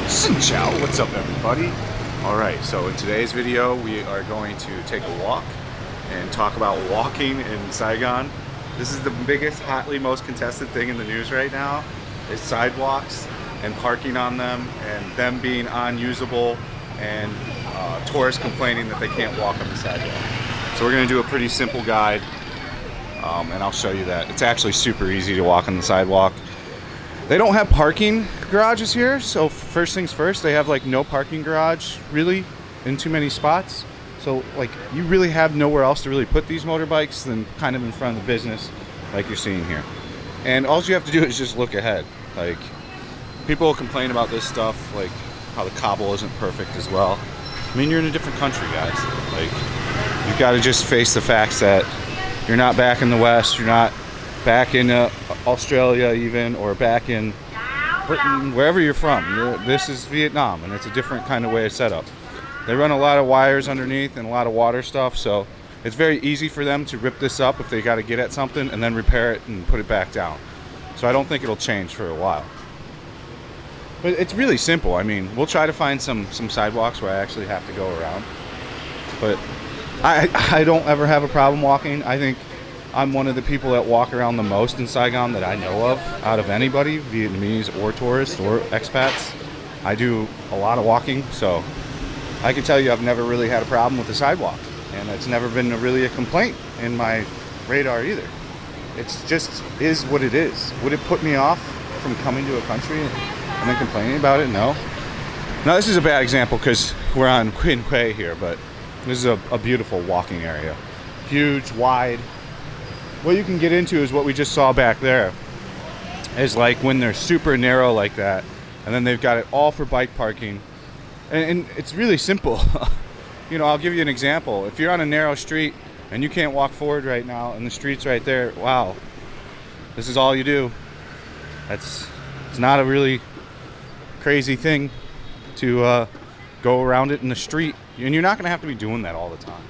Xin Ciao, what's up everybody? Alright, so in today's video we are going to take a walk and talk about walking in Saigon. This is the biggest, hotly most contested thing in the news right now, is sidewalks and parking on them and them being unusable and tourists complaining that they can't walk on the sidewalk. So we're going to do a pretty simple guide and I'll show you that. It's actually super easy to walk on the sidewalk. They don't have parking garages here, so first things first, they have like no parking garage really in too many spots. So like you really have nowhere else to really put these motorbikes than kind of in front of the business like you're seeing here. And all you have to do is just look ahead. Like people complain about this stuff, like how the cobble isn't perfect as well. I mean, you're in a different country, guys. Like you've got to just face the facts that you're not back in the West, you're not back in Australia even, or back in Britain, wherever you're from. This is Vietnam, and it's a different kind of way of setup. They run a lot of wires underneath and a lot of water stuff, so it's very easy for them to rip this up if they got to get at something and then repair it and put it back down. So I don't think it'll change for a while. But it's really simple. I mean, we'll try to find some sidewalks where I actually have to go around. But I don't ever have a problem walking. I think I'm one of the people that walk around the most in Saigon that I know of, out of anybody, Vietnamese or tourists or expats. I do a lot of walking, so I can tell you I've never really had a problem with the sidewalk, and it's never been really a complaint in my radar either. It's just is what it is. Would it put me off from coming to a country and then complaining about it? No. Now this is a bad example because we're on Quin Quay here, but this is a beautiful walking area. Huge, wide. What you can get into is what we just saw back there, is like when they're super narrow like that, and then they've got it all for bike parking, and it's really simple. You know, I'll give you an example. If you're on a narrow street and you can't walk forward right now and the street's right there, wow, this is all you do. It's not a really crazy thing to go around it in the street, and you're not going to have to be doing that all the time.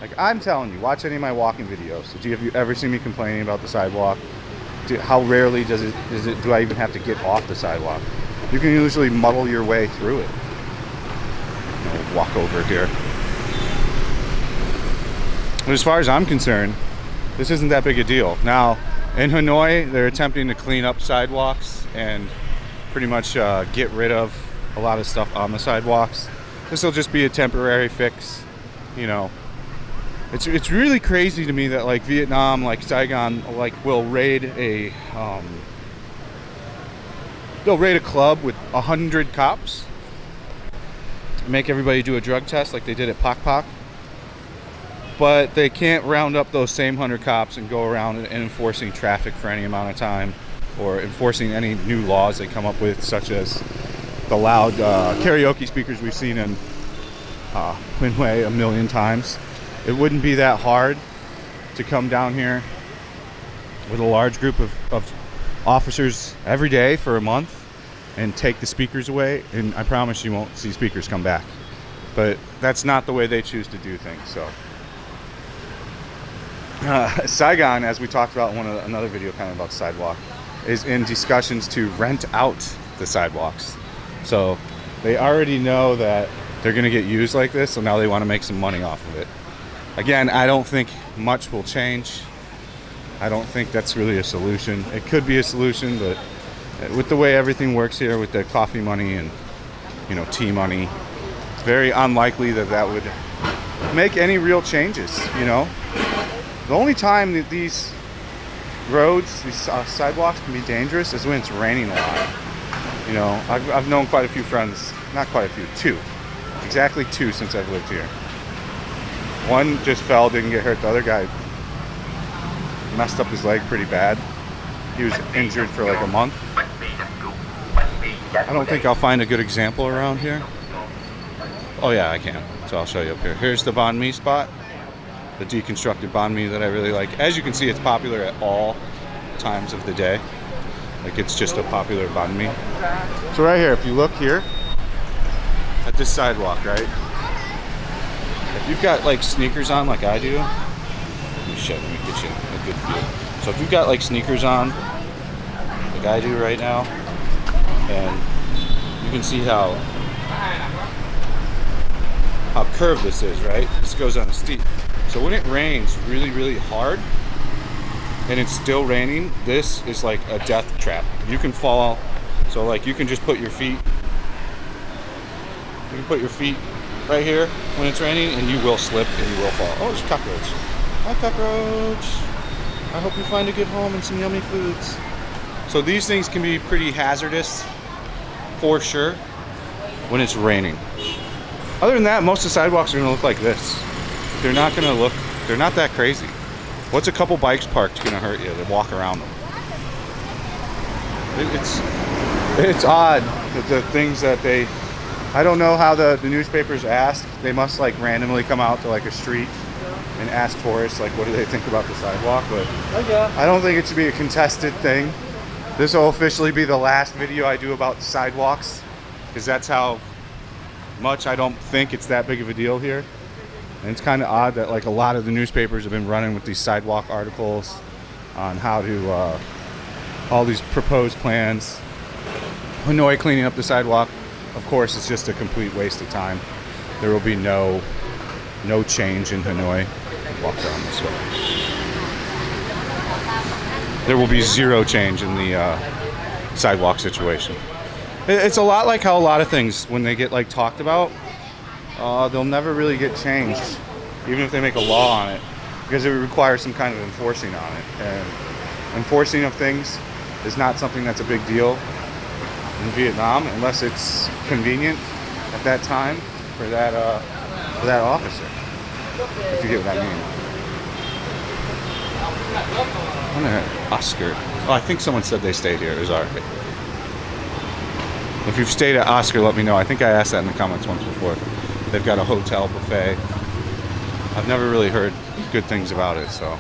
Like I'm telling you, watch any of my walking videos. Have you ever seen me complaining about the sidewalk? How rarely do I even have to get off the sidewalk? You can usually muddle your way through it. Walk over here. But as far as I'm concerned, this isn't that big a deal. Now, in Hanoi, they're attempting to clean up sidewalks and pretty much get rid of a lot of stuff on the sidewalks. This will just be a temporary fix, you know. It's really crazy to me that like Vietnam, like Saigon, like will raid a they'll raid a club with 100 cops, make everybody do a drug test like they did at Pak Pak, but they can't round up those same 100 cops and go around and enforcing traffic for any amount of time, or enforcing any new laws they come up with, such as the loud karaoke speakers we've seen in Quin Quay a million times. It wouldn't be that hard to come down here with a large group of officers every day for a month and take the speakers away, and I promise you won't see speakers come back. But that's not the way they choose to do things. So Saigon, as we talked about in another video kind of about the sidewalk, is in discussions to rent out the sidewalks. So they already know that they're going to get used like this, so now they want to make some money off of it. Again, I don't think much will change. I don't think that's really a solution. It could be a solution, but with the way everything works here, with the coffee money and, you know, tea money, it's very unlikely that that would make any real changes, you know. The only time that these roads, these sidewalks can be dangerous is when it's raining a lot. You know, I've known quite a few friends, not quite a few, two. Exactly two since I've lived here. One just fell, didn't get hurt. The other guy messed up his leg pretty bad. He was injured for like a month. I don't think I'll find a good example around here. Oh yeah, I can. So I'll show you up here. Here's the banh mi spot. The deconstructed banh mi that I really like. As you can see, it's popular at all times of the day. Like it's just a popular banh mi. So right here, if you look here at this sidewalk, right? If you've got like sneakers on like I do, let me get you a good view. So if you've got like sneakers on like I do right now, and can see how curved this is, right? This goes on a steep. So when it rains really, really hard and it's still raining, this is like a death trap. You can fall. So like you can just put your feet, right here when it's raining and you will slip and you will fall. Oh, there's a cockroach. Hi, cockroach. I hope you find a good home and some yummy foods. So these things can be pretty hazardous for sure when it's raining. Other than that, most of the sidewalks are gonna look like this. They're not that crazy. What's a couple bikes parked gonna hurt you? They walk around them. It's odd that the things that I don't know how the newspapers ask. They must like randomly come out to like a street and ask tourists like what do they think about the sidewalk, but I don't think it should be a contested thing. This will officially be the last video I do about sidewalks, because that's how much I don't think it's that big of a deal here. And it's kind of odd that like a lot of the newspapers have been running with these sidewalk articles on how to all these proposed plans. Hanoi cleaning up the sidewalk, of course, it's just a complete waste of time. There will be no change in Hanoi. Walk down this way. There will be zero change in the sidewalk situation. It's a lot like how a lot of things, when they get like talked about, they'll never really get changed, even if they make a law on it, because it requires some kind of enforcing on it. And enforcing of things is not something that's a big deal in Vietnam unless it's convenient at that time for that officer, if you get what I mean. I wonder, Oscar. Oh, I think someone said they stayed here. It was alright. If you've stayed at Oscar, let me know. I think I asked that in the comments once before. They've got a hotel buffet. I've never really heard good things about it, so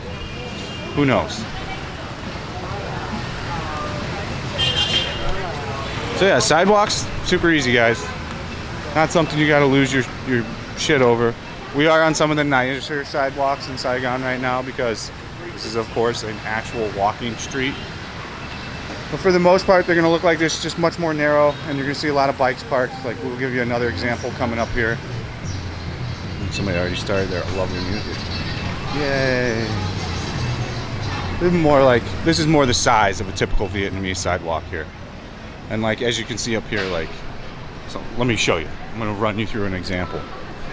who knows? So yeah, sidewalks, super easy, guys. Not something you gotta lose your shit over. We are on some of the nicer sidewalks in Saigon right now because this is, of course, an actual walking street. But for the most part, they're gonna look like this, just much more narrow, and you're gonna see a lot of bikes parked. Like, we'll give you another example coming up here. And somebody already started their lovely music. Yay. This is more the size of a typical Vietnamese sidewalk here. And like, as you can see up here, like, so let me show you. I'm gonna run you through an example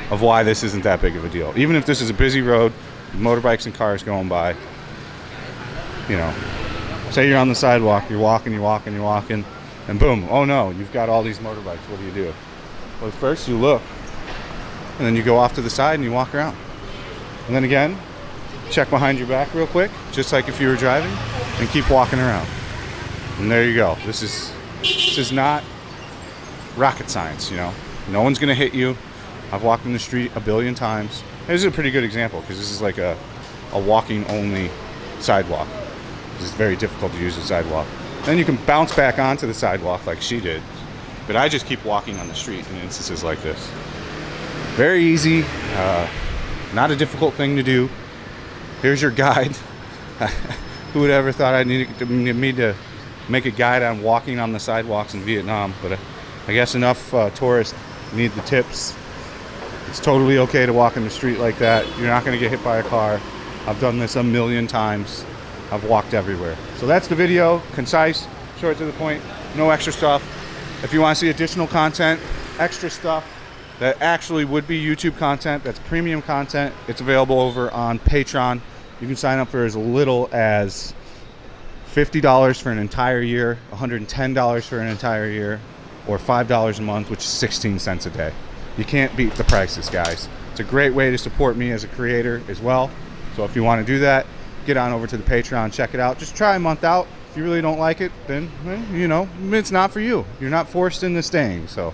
of why this isn't that big of a deal. Even if this is a busy road, motorbikes and cars going by, you know, say you're on the sidewalk, you're walking, and boom, oh no, you've got all these motorbikes. What do? Well, first you look, and then you go off to the side and you walk around. And then again, check behind your back real quick, just like if you were driving, and keep walking around. And there you go. This is not rocket science, you know. No one's gonna hit you. I've walked in the street a billion times. This is a pretty good example because this is like a walking only sidewalk. It's very difficult to use a sidewalk. Then you can bounce back onto the sidewalk like she did. But I just keep walking on the street in instances like this. Very easy, not a difficult thing to do. Here's your guide. Who would ever thought I needed to make a guide on walking on the sidewalks in Vietnam? But I guess enough tourists need the tips. It's totally okay to walk in the street like that. You're not going to get hit by a car. I've done this a million times. I've walked everywhere. So that's the video. Concise, short to the point, no extra stuff. If you want to see additional content, extra stuff that actually would be YouTube content, that's premium content, it's available over on Patreon. You can sign up for as little as $50 for an entire year, $110 for an entire year, or $5 a month, which is 16 cents a day. You can't beat the prices, guys. It's a great way to support me as a creator as well. So if you want to do that, get on over to the Patreon, check it out. Just try a month out. If you really don't like it, then, you know, it's not for you. You're not forced into staying. So,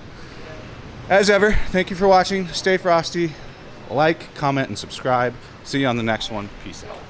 as ever, thank you for watching. Stay frosty. Like, comment, and subscribe. See you on the next one. Peace out.